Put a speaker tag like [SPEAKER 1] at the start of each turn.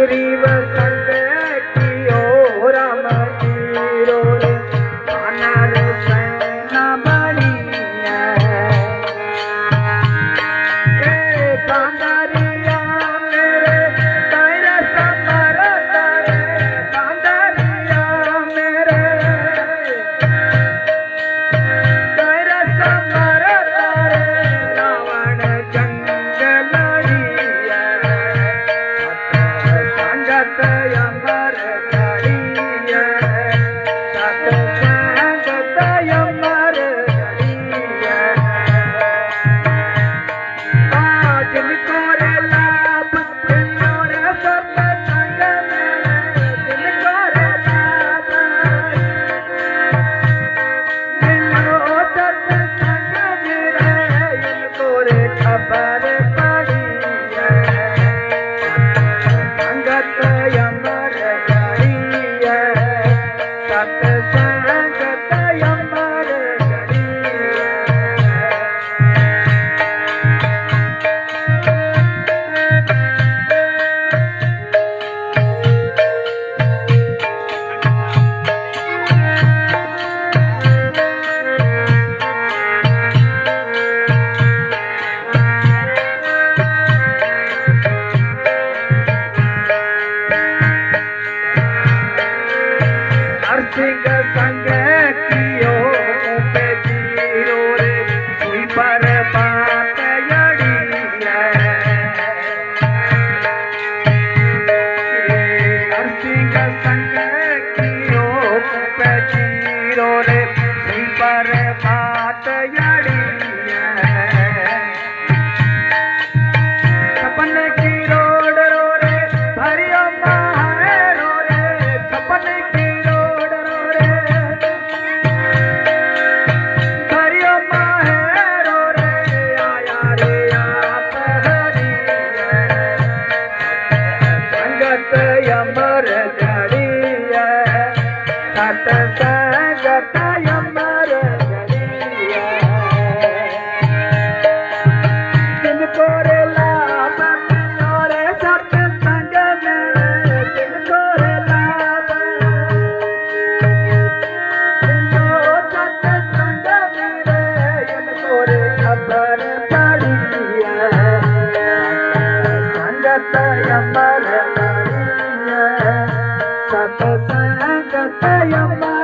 [SPEAKER 1] grieve संग कियो Ram zero रे अनर सेना बनी कांदरिया मेरे तेरे समर तारे कांदरिया मेरे तेरे समर तारे रावण जंगलड़िया संगत अमर गड़िया सत संगत अमर गड़िया जिनको रे लाभ जिनको रे सत्संग में जिनको रे लाभ जिनको सत्संग मेरे इनको रे खबर पड़ी है संगत अमर गड़िया सत्संगत अमर गड़िया नरसिंह संग कियो पे जीरो रे कोई पर बात यड़ी है नरसिंह संग कियो पे जीरो रे कोई पर बात यड़ी है सपन की रोड रो रे हरियो रो रे सपन की रोड रो रे हरियो रो रे आया रे आप हरि संगत अमर गड़िया सत संगत अमर गड़िया जिनको रे लाभ और सत्संग में जिनको रे लाभ जिनको सत्संग मेरे इनको रे खबर पड़ी है संगत अमर गड़िया सत्संगत अमर